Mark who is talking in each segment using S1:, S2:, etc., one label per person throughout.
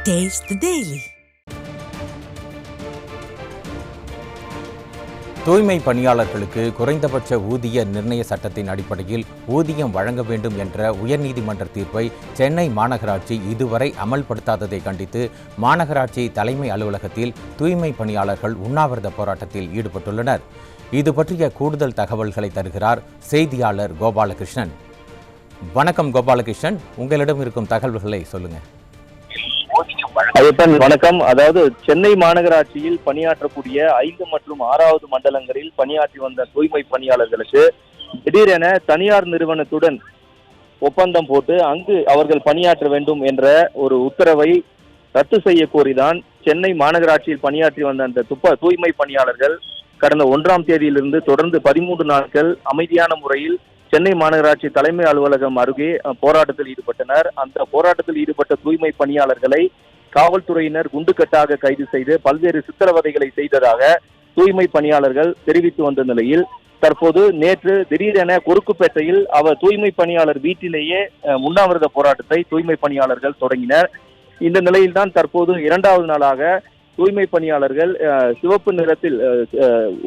S1: Taste the Daily.
S2: தூய்மை பணியாளர்களுக்கு குறைந்தபட்ச ஊதிய நிர்ணய சட்டத்தின் அடிப்படையில் ஊதியம் வழங்க வேண்டும் என்ற உயர்நீதிமன்ற தீர்ப்பை சென்னை மாநகராட்சி இதுவரை அமல்படுத்தாததை கண்டித்து மாநகராட்சி தலைமை அலுவலகத்தில் தூய்மை பணியாளர்கள் உண்ணாவிரத போராட்டத்தில் ஈடுபட்டுள்ளனர். இது பற்றிய கூடுதல் தகவல்களை தருகிறார் செய்தியாளர் கோபாலகிருஷ்ணன். வணக்கம் கோபாலகிருஷ்ணன், உங்களிடம் இருக்கும் தகவல்களை சொல்லுங்க.
S3: வணக்கம். அதாவது சென்னை மாநகராட்சியில் பணியாற்றக்கூடிய 5 மற்றும் 6வது மண்டலங்களில் பணியாற்றி வந்த தூய்மை பணியாளர்களுக்கு திடீரென தனியார் நிறுவனத்துடன் ஒப்பந்தம் போட்டு அங்கு அவர்கள் பணியாற்ற வேண்டும் என்ற ஒரு உத்தரவை ரத்து செய்ய கோரிதான் சென்னை மாநகராட்சியில் பணியாற்றி வந்த அந்த தூய்மை பணியாளர்கள் கடந்த 1ஆம் தேதியிலிருந்து தொடர்ந்து 13 நாட்கள் அமைதியான முறையில் சென்னை மாநகராட்சி தலைமை அலுவலகம் அருகே போராட்டத்தில் ஈடுபட்டனர். அந்த போராட்டத்தில் ஈடுபட்ட தூய்மை பணியாளர்களை காவல்துறையினர் குண்டுக்கட்டாக கைது செய்து பல்வேறு சித்திரவதைகளை செய்ததாக தூய்மை பணியாளர்கள் தெரிவித்து வந்த நிலையில் தற்போது நேற்று திடீரென கொருக்குப்பேட்டையில் தூய்மை பணியாளர் வீட்டிலேயே உண்ணாவிரத போராட்டத்தை தூய்மை பணியாளர்கள் தொடங்கினர். இந்த நிலையில்தான் தற்போது 2வது நாளாக தூய்மை பணியாளர்கள் சிவப்பு நிறத்தில்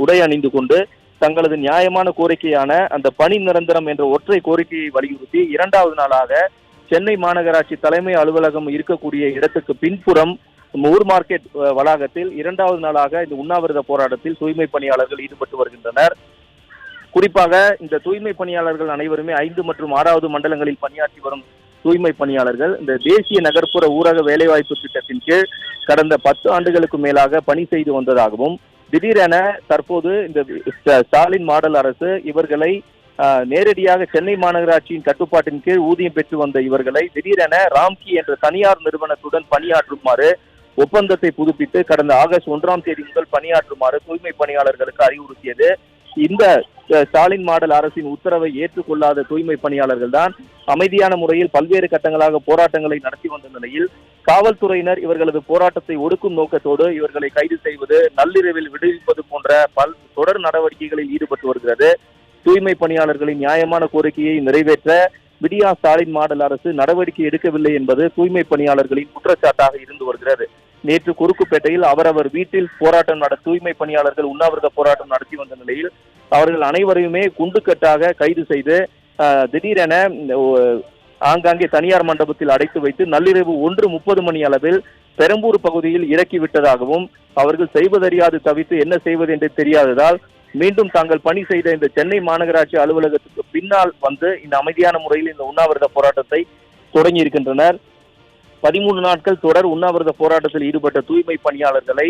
S3: உடை அணிந்து கொண்டு தங்களது நியாயமான கோரிக்கையான அந்த பணி நிரந்தரம் என்ற ஒற்றை கோரிக்கையை வலியுறுத்தி 2வது நாளாக சென்னை மாநகராட்சி தலைமை அலுவலகம் இருக்கக்கூடிய இடத்துக்கு பின்புறம் ஊர் மார்க்கெட் வளாகத்தில் 2வது நாளாக இந்த உண்ணாவிரத போராட்டத்தில் தூய்மை பணியாளர்கள் ஈடுபட்டு வருகின்றனர். குறிப்பாக இந்த தூய்மை பணியாளர்கள் அனைவருமே 5 மற்றும் 6வது மண்டலங்களில் பணியாற்றி வரும் தூய்மை பணியாளர்கள் இந்த தேசிய நகர்ப்புற ஊரக வேலைவாய்ப்பு திட்டத்தின் கீழ் கடந்த 10 ஆண்டுகளுக்கு மேலாக பணி செய்து வந்ததாகவும் திடீரென தற்போது இந்த ஸ்டாலின் மாடல் அரசு இவர்களை நேரடியாக சென்னை மாநகராட்சியின் கட்டுப்பாட்டின் கீழ் ஊதியம் பெற்று வந்த இவர்களை திடீரென ராம்கி என்ற தனியார் நிறுவனத்துடன் பணியாற்றுமாறு ஒப்பந்தத்தை புதுப்பித்து கடந்த ஆகஸ்ட் 1ஆம் தேதி முதல் பணியாற்றுமாறு தூய்மை பணியாளர்களுக்கு அறிவுறுத்தியது. இந்த ஸ்டாலின் மாடல் அரசின் உத்தரவை ஏற்றுக்கொள்ளாத தூய்மை பணியாளர்கள் தான் அமைதியான முறையில் பல்வேறு கட்டங்களாக போராட்டங்களை நடத்தி வந்த நிலையில் காவல்துறையினர் இவர்களது போராட்டத்தை ஒடுக்கும் நோக்கத்தோடு இவர்களை கைது செய்வது, நள்ளிரவில் விடுவிப்பது போன்ற தொடர் நடவடிக்கைகளில் ஈடுபட்டு வருகிறது. தூய்மை பணியாளர்களின் நியாயமான கோரிக்கையை நிறைவேற்ற விடியா ஸ்டாலின் மாடல் அரசு நடவடிக்கை எடுக்கவில்லை என்பது தூய்மை பணியாளர்களின் குற்றச்சாட்டாக இருந்து வருகிறது. நேற்று குறுக்குப்பேட்டையில் அவரவர் வீட்டில் தூய்மை பணியாளர்கள் உண்ணாவிரத போராட்டம் நடத்தி வந்த நிலையில் அவர்கள் அனைவரையுமே குண்டுக்கட்டாக கைது செய்து திடீரென ஆங்காங்கே தனியார் மண்டபத்தில் அடைத்து வைத்து நள்ளிரவு 1:30 மணி அளவில் பெரம்பூர் பகுதியில் இறக்கிவிட்டதாகவும் அவர்கள் செய்வதறியாது தவித்து என்ன செய்வது என்று தெரியாததால் மீண்டும் தாங்கள் பணி செய்த இந்த சென்னை மாநகராட்சி அலுவலகத்துக்கு பின்னால் வந்து இந்த அமைதியான முறையில் இந்த உண்ணாவிரத போராட்டத்தை தொடங்கி இருக்கின்றனர். 13 நாட்கள் தொடர் உண்ணாவிரத போராட்டத்தில் ஈடுபட்ட தூய்மை பணியாளர்களை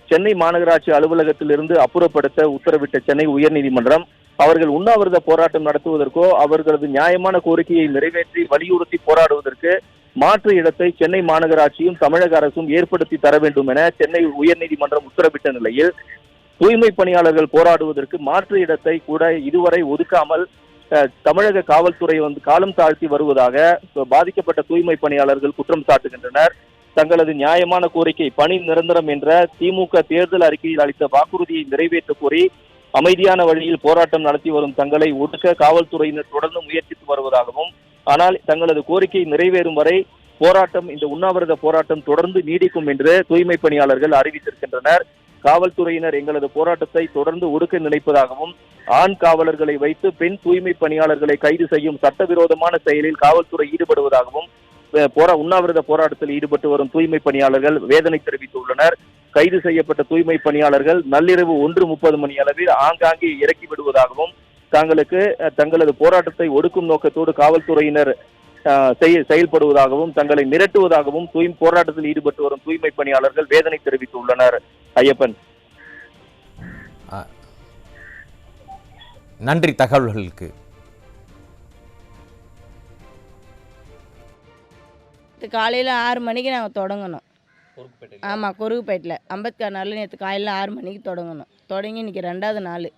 S3: சென்னை மாநகராட்சி அலுவலகத்திலிருந்து அப்புறப்படுத்த உத்தரவிட்ட சென்னை உயர்நீதிமன்றம் அவர்கள் உண்ணாவிரத போராட்டம் நடத்துவதற்கோ அவர்களது நியாயமான கோரிக்கையை நிறைவேற்றி வலியுறுத்தி போராடுவதற்கு மாற்று இடத்தை சென்னை மாநகராட்சியும் தமிழக அரசும் ஏற்படுத்தி தர வேண்டும் என சென்னை உயர்நீதிமன்றம் உத்தரவிட்ட நிலையில் தூய்மை பணியாளர்கள் போராடுவதற்கு மாற்று இடத்தை கூட இதுவரை ஒதுக்காமல் தமிழக காவல்துறை காலம் தாழ்த்தி வருவதாக பாதிக்கப்பட்ட தூய்மை பணியாளர்கள் குற்றம் சாட்டுகின்றனர். தங்களது நியாயமான கோரிக்கை பணி நிரந்தரம் என்ற திமுக தேர்தல் அறிக்கையில் அளித்த வாக்குறுதியை நிறைவேற்ற கோரி அமைதியான வழியில் போராட்டம் நடத்தி வரும் தங்களை ஒடுக்க காவல்துறையினர் தொடர்ந்து முயற்சித்து வருவதாகவும் ஆனால் தங்களது கோரிக்கை நிறைவேறும் வரை இந்த உண்ணாவிரத போராட்டம் தொடர்ந்து நீடிக்கும் என்று தூய்மை பணியாளர்கள் அறிவித்திருக்கின்றனர். காவல்துறையினர் எங்களது போராட்டத்தை தொடர்ந்து ஒடுக்க நினைப்பதாகவும் ஆண் காவலர்களை வைத்து பெண் தூய்மை பணியாளர்களை கைது செய்யும் சட்டவிரோதமான செயலில் காவல்துறை ஈடுபடுவதாகவும் உண்ணாவிரத போராட்டத்தில் ஈடுபட்டு வரும் தூய்மை பணியாளர்கள் வேதனை தெரிவித்துள்ளனர். கைது செய்யப்பட்ட தூய்மை பணியாளர்கள் நள்ளிரவு 1:30 மணி அளவில் ஆங்காங்கே இறக்கி விடுவதாகவும் தங்களது போராட்டத்தை ஒடுக்கும் நோக்கத்தோடு காவல்துறையினர் செயல்படுவதாகவும் தங்களை மிரட்டுவதாகவும் போராட்டத்தில் ஈடுபட்டு வரும் தூய்மை பணியாளர்கள் வேதனை தெரிவித்துள்ளனர். ஐயப்பன்,
S2: நன்றி தகவல்களுக்கு.
S4: காலையில் 6 மணிக்கு நாங்கள் தொடங்கணும். ஆமாம், கொருக்குப்பேட்டில் அம்பேத்கர் நாளில் நேற்று காலையில் 6 மணிக்கு தொடங்கி இன்றைக்கி 2வது நாள்.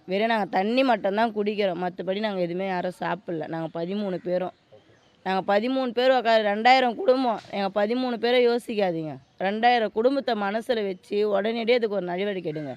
S4: வெறும் நாங்கள் தண்ணி மட்டும்தான் குடிக்கிறோம், மற்றபடி நாங்கள் எதுவுமே யாரும் சாப்பிடல. நாங்கள் 13 பேரும் 2000 குடும்பம். எங்கள் 13 பேரை யோசிக்காதீங்க. 2000 குடும்பத்தை மனசில் வச்சு உடனடியே அதுக்கு ஒரு நடவடிக்கை எடுங்க.